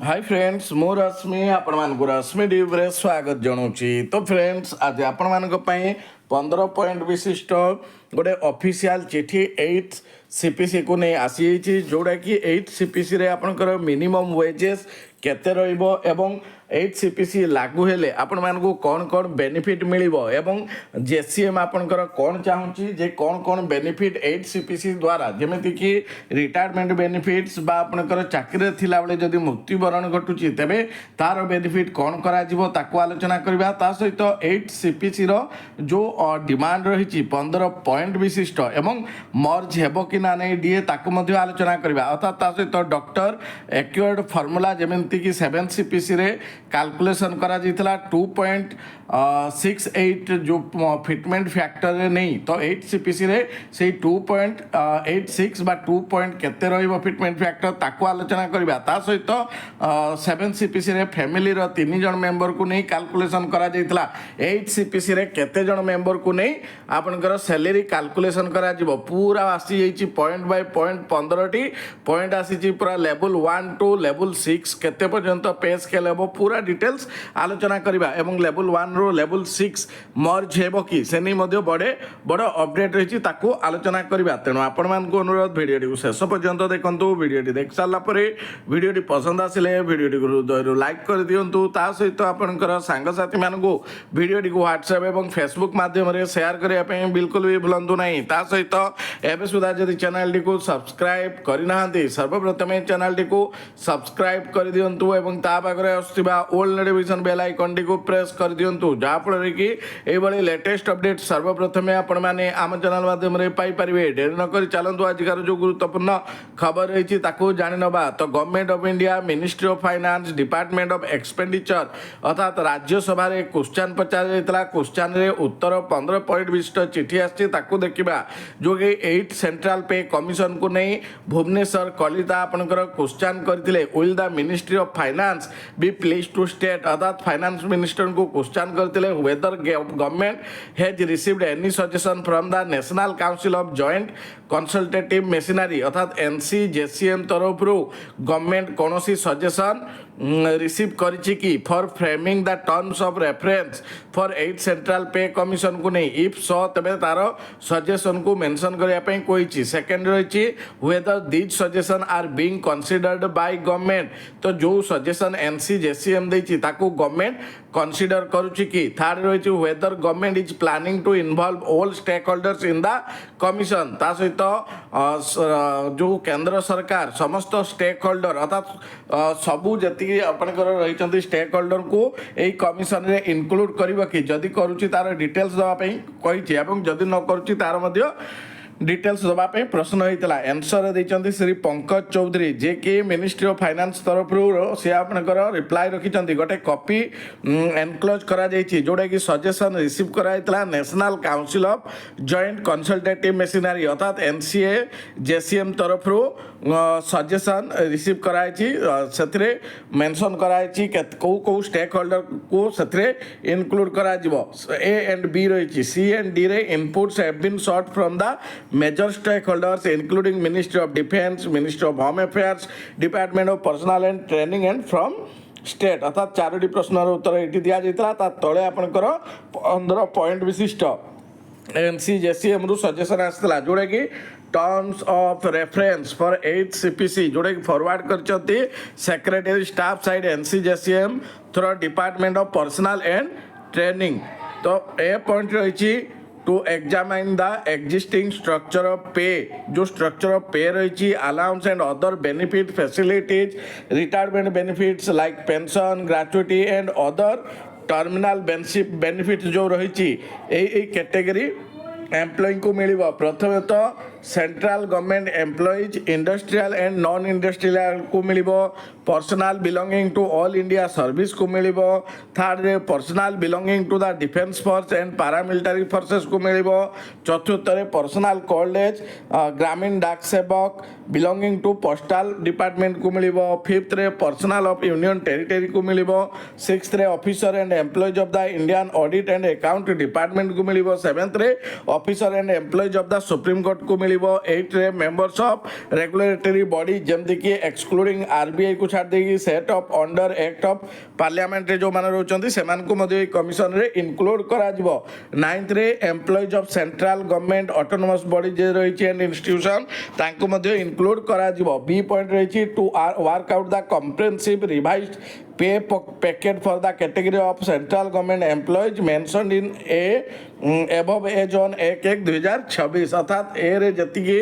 Hi friends मु रश्मि आपण मानक रश्मि ड्यूब्रे स्वागत जनाऊँगी। तो फ्रेंड्स आज आपण मानक पई 15 पॉइंट विशिष्ट गोटे ऑफिशियल चिठी 8 सीपीसी को नहीं आसी जोड़ा कि 8 सीपीसी रे आपनकर मिनिमम वेजेस केते रहिबो एवं 8 सीपीसी लागू हेले आपण मानक कौन कौन बेनिफिट मिलिबो एवं जेसीएम आपनकर कौन चाहूँगी जे कौन कौन बेनिफिट 8 सीपीसी द्वारा जेमिति कि रिटायरमेंट बेनिफिट्स बा आपनकर चाकरी थिला बेले जदि मृत्युवरण घटुची तेबे तार बेनिफिट कौन करा जिवो ताको आलोचना करबा। ता सहित 8 सीपीसी रो जो डिमांड रही 15 पॉइंट विशिष्ट एवं मर्ज हेबो कि ना नहीं डीए ताको मध्य आलोचना करबा। अर्थात ता सहित डॉक्टर एक्यूर्ड फॉर्मूला जेमिति कि 7 सीपीसी रे कैलकुलेशन करा जितला 2.68 जो फिटमेंट फैक्टर रे नहीं तो 8 सीपीसी रे से 2.86 बा 2 पॉइंट केते रहिबो फिटमेंट फैक्टर ताको आलोचना करबा। ता सहित 7 सीपीसी रे फैमिली रो 3 जन मेंबर को नहीं कैलकुलेशन करा जितला 8 सीपीसी रे केते जन मेंबर को नहीं आपनकर सैलरी कैलकुलेशन करा जिवो पूरा आसी जाइछि पॉइंट बाय पॉइंट 15 टी पॉइंट आसी पूरा लेवल 1 टू लेवल 6 केते पर्यंत पे स्केल हेबो पूरा डिटेल्स आलोचना करबा एवं लेवल 1 रो लेवल 6 मर्ज हेबो कि सेनी मध्ये बड़े बड़ अपडेट रही ताको आलोचना करबा। तेणु आपण मानक अनुरोध वीडियो शेष पर्यंत देखंतु। वीडियो देख सारा परे वीडियो पसंद आसिले वीडियो लाइक कर दियंतु। ता सहित आपनकर सांगसाथी मानकु वीडियो व्हाट्सएप एवं फेसबुक माध्यम रे शेयर करिया पे बिल्कुल भी भूलंतु नहीं। ता सहित एबे सुधा जदि चैनल को सब्सक्राइब करिनाहांती सर्वप्रथमे चैनल को सब्सक्राइब कर दियंतु एवं ता पाखरे आस्थिबा ऑल नोटिफिकेशन बेल आइकन को प्रेस कर दियंतु जहा फल कि एभली लेटेस्ट अपडेट सर्वप्रथमे आपण माने आम चैनल माध्यम रे पाई परिबे। डेरी न करी चलंतु आजिकार जो गुरुत्वपूर्ण खबर रही ताको जानि नबा। तो government of India ministry of finance department of expenditure अर्थात राज्यसभा रे क्वेश्चन पचार जाइतला। क्वेश्चन रे उत्तर 15 पॉइंट विशिष्ट चिठी आछि ताको देखिबा जो कि 8 सेंट्रल पे कमिशन को नहीं भुवनेश्वर कलिता आपनकर क्वेश्चन करथिले will the ministry of finance be please to state अर्थात फाइनेंस मिनिस्टर को क्वेश्चन करथिले whether government has received any suggestion from the national council of joint consultative machinery अर्थात एनसी जेसीएम तरफ government कौनसी सजेशन रिसीव करिछि कि for framing the terms of reference for 8 central pay commission को नहीं if so तबे तार suggestion को मेंशन करिया पई कोइछि। सेकंड रहिछि whether these suggestion are being considered by government तो जो सजेशन एनसी जेसीएम देछि ताको गवर्नमेंट कंसीडर करूछि कि। थर्ड रहिछि whether government is planning to involve all stakeholders in the commission ता सहित जो केंद्र सरकार समस्त स्टेक होल्डर अर्थात सबू जति आपनकर रहिचंती स्टेक होल्डर को एई कमिशन रे इंक्लूड करबो कि जदि करूछि तार डिटेल्स दवा पई कहिछि एवं जदि न करूछि तार मध्य डिटेल्स दवा पे प्रश्न होता। आंसर देइचंती श्री पंकज चौधरी जे कि मिनिस्ट्री ऑफ फाइनेंस तरफ से आपनकर रिप्लाई रखिचंती गोटे कॉपी एनक्लोज करा जाइछि जोडा कि सजेशन रिसीव कराइतला national council of joint consultative machinery अर्थात एनसीए जेसीएम तरफ सजेशन रिसीव कराइछि सेथरे मेंशन कराइछि को को स्टेक होल्डर को सेथरे इंक्लूड करा जिवो। ए एंड बी रहिछि सी एंड डी रे inputs have been sought from the major stakeholders including Ministry of Defence, Ministry of Home Affairs, Department of Personnel and Training and from state अर्थात 4टी प्रश्नर उत्तर ये दि जाता तले आपनकर 15 पॉइंट विशिष्ट एनसी जेसीएम रु suggestion आसला जोड़ा कि terms of reference for 8 CPC जोड़ा कि फॉरवर्ड करचंती secretary staff side NC JCM through department of personnel and training. तो ए पॉइंट रही to examine the existing structure of pay जो structure of pay रही allowance and other benefit facilities retirement benefits like pension gratuity and other terminal benefits जो रही category employ को मिलिबो। प्रथम तो central government employees industrial and non industrial को मिलिबो। Personnel belonging to all India service को मिलिबो। थर्ड रे personnel belonging to the defence force and paramilitary forces को मिलिबो। चतुर्थ रे पर्सनल कॉलेज ग्रामीण डाक सेवक बिलोंगिंग टू पोस्टल डिपार्टमेंट को मिलिबो। फिफ्थ रे पर्सनल ऑफ यूनियन टेरिटरी को मिलिबो। सिक्स्थ रे officer and employees of the Indian audit and account department को मिलिबो। सेवेंथ रे officer and employees of the supreme court को मिलिबो 8 रे मेंबर्स ऑफ रेगुलेटरी बॉडी जेमति कि excluding RBI को छाड़ देगी set of under act of parliament रे जो माने रहउचंती सेमान को मध्ये कमिशन रे इंक्लूड करा जिवो 9th रे employees of central government autonomous body जे रहिछि एंड इंस्टीट्यूशन तांको मध्ये इंक्लूड करा जिवो बी पॉइंट रहिछि to work out the comprehensive revised pay packet for the category of central government employees mentioned in above as on 1/1/2026 अर्थात ए रे जतिकी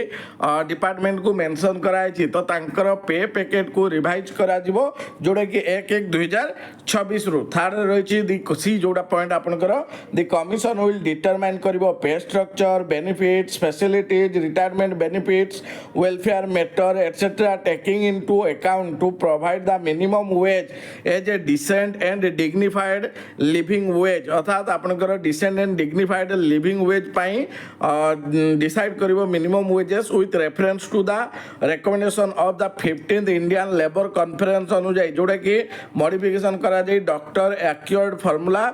department को मेंशन कराई तो तांकर पे पैकेट को रिवाइज करा जिवो जोडा कि 1/1/2026 रु थर्ड रहिछि दी सी जोडा पॉइंट आपनकर दी कमिशन विल डिटरमाइन करिवो pay structure benefits facilities retirement benefits welfare matter etcetera taking into account to provide the minimum wage as a decent and dignified living wage अर्थात आपनकर decent and dignified living wage पाई decide करिवो minimum wages with reference to the recommendation of the 15th Indian labour conference अनुଯାयी जोड़ा कि modification करा जाई doctor एक्योर्ड formula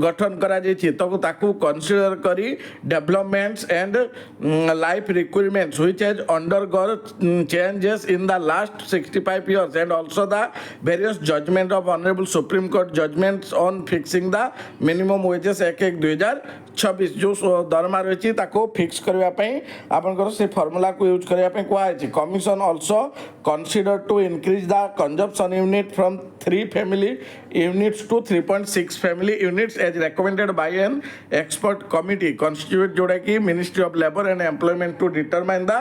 गठन करा जाई तो ताकू कंसीडर करी developments and life requirements which has undergone changes in the last 65 years and also the various judgment of honorable supreme court judgments on fixing the minimum wages 1/1/2026 जो दरमा रही ताको फिक्स करबा पई आपनकर से फार्मूला को यूज करबा पई कोआ है commission also consider to increase the consumption unit from 3 family units to 3.6 family units as recommended by an expert committee constitute जोड़ा कि ministry of labour and employment to determine the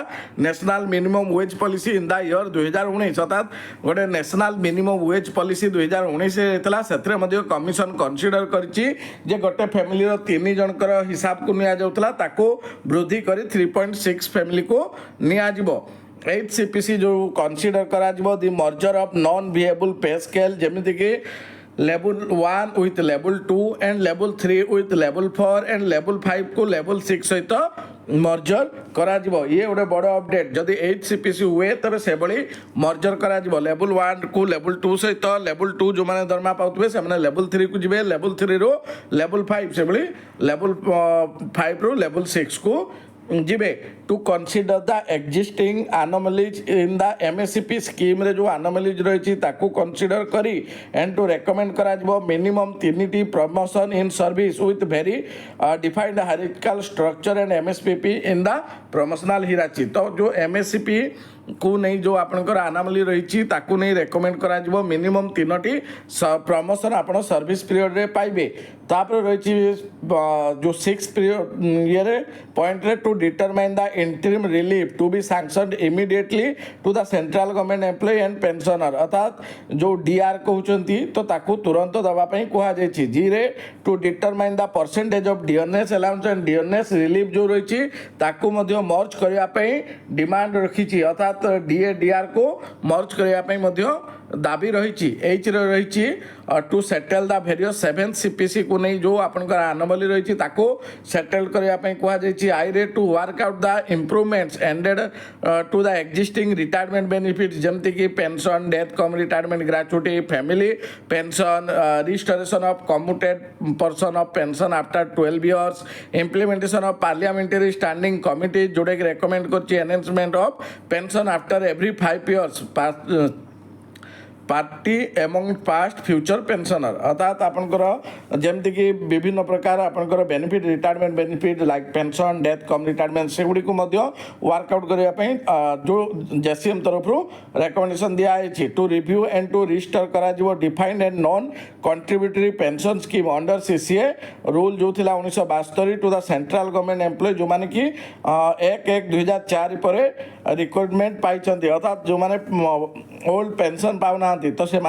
national minimum wage policy in the year 2019 अर्थात गोटे national minimum wage policy 2019 हेतला सेतरे मध्ये commission consider करछि जे गोटे family रो 3 जनकर हिसाब को निया जाउतला ताको वृद्धि करी 3.6 फैमिली को निया जिवो 8 CPC जो कंसीडर करा जिवो the merger of non viable pay scale जेमिति कि level 1 with level 2 and level 3 with level 4 and level 5 को लेवल 6 सहित मर्जर करा जिवो ये गोटे बड़ अपडेट जदि 8 CPC हुए तबे से बड़ी मर्जर करा जिवो लेवल 1 को लेवल 2 सहित लेवल 2 जो माने दरमा पाउतबे से माने लेवल 3 को जिवे लेवल 3 रो लेवल 5 से बड़ी लेवल 5 रो लेवल 6 को जिबे to consider the existing anomalies in the MSCP scheme रे जो एनोमलीज रही ताकू कंसीडर करी एंड टू रेकमेंड करा जिवो मिनिमम 3टी promotion in service with very defined hierarchical structure and MSPP in the promotional hierarchy तो जो एमएससीपी को नहीं जो आपनकर एनोमली रही ताकू नहीं रेकमेंड करा जिवो मिनिमम 3टी प्रमोशन आपण सर्विस पीरियड रे पाइबे तापर रही जो 6 पीरियड ये रे पॉइंट रे to determine the interim relief to be sanctioned immediately to the central government employ and pensioner अर्थात जो डीआर कहउचंती तो ताकू तुरंत दबा पई कोहा जायछि जी रे to determine the percentage of dearness allowance and dearness relief जो रही ताकू मध्य मर्ज करिया पई डिमांड रखिछि अर्थात डीए डीआर को मर्ज करिया पई मध्य दाबी रही एच रही to settle the various 7 CPC को नहीं जो आपनकर एनोमली रही ताको सेटल करने कहुई आई रे to work out the improvements ended to the existing retirement benefit जमती कि pension death cum retirement gratuity family pension restoration of commuted portion of pension after 12 years implementation of parliamentary standing committee जोड़े recommend कर enhancement of pension after every 5 years parity among past future pensioner अर्थात आपनकर जेमती कि विभिन्न प्रकार आपनकर benefit retirement benefit like pension death cum retirement से गुडी को मध्य वर्कआउट करिया पई जो जेसीएम तरफ रेकमेंडेशन दिया है to review and to restore करा जिवो defined and non contributory pension scheme under CCA rule जो थिला 1972 to the central government employ जो माने कि 1/1/2004 पर रिक्वायरमेंट पाइछंती अर्थात जो माने ओल्ड पेंशन पाउना तो से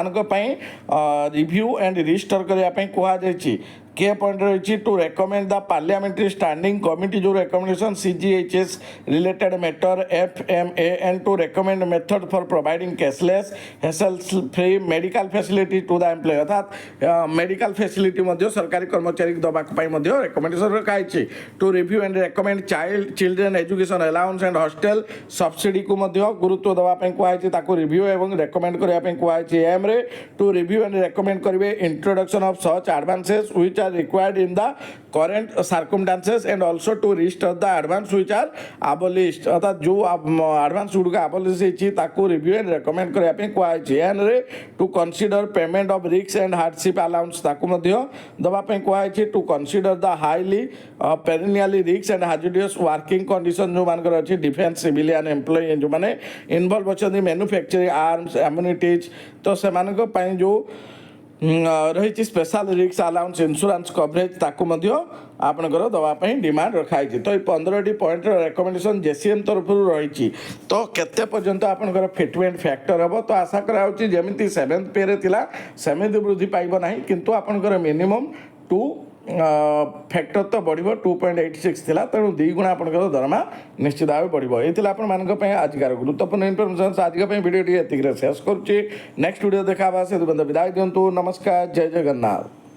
रिव्यू एंड रिस्टोर करने कहुई के पॉइंट रही to recommend the parliamentary standing committee जो recommendation CGHS related matter FMA and to recommend method for providing cashless hassle free medical facility to the employee अर्थात medical facility सरकारी कर्मचारी दबाक recommendation रखाई to review and recommend children education allowance and hostel subsidy को गुरुत्व देवाई कहुई review एवं रेकमेंड करने कहुई एम रे टू रिव्यू एंड रेकमेंड करेंगे introduction of such advances which are required in the current circumstances and also to restore the advance which are abolished अर्थात जो advance गुड़िक abolish होती ताकू review and recommend करने पे कुआई एंड रे to consider payment of risks and hardship allowance ताकू मध्य दबा पे कुआई to consider the highly perennially risks and hazardous working condition जो मान कर अच्छी defense civilian employee जो माने involve अच्छी manufacturing arms ammunities तो से मान को पाइन जो रही special risk allowance insurance coverage ताकू मध्य आपनकर दवा डिमांड रखाई तो ये 15टी पॉइंट रेकमेंडेशन जेसीएम तरफ रही तो केते पर्यंत आपनकर फिटमेंट फैक्टर हम तो आशा कराउची जेमिति 7th पे रे थिला सेमिति वृद्धि पाइबो नाही किंतु आपनकर मिनिमम 2 फैक्टर तो बढ़िबो 2.86 थिला तेणु 2 गुणा आपनकर दरमा निश्चित भाव बढ़िबो एथिला आपण मानक पय आजकार गुरुत्वपूर्ण इन्फॉर्मेशन आज का वीडियो टी एतिक शेष करूची नेक्स्ट वीडियो देखाबा से बंद विदाई दियंतु नमस्कार जय जगन्नाथ।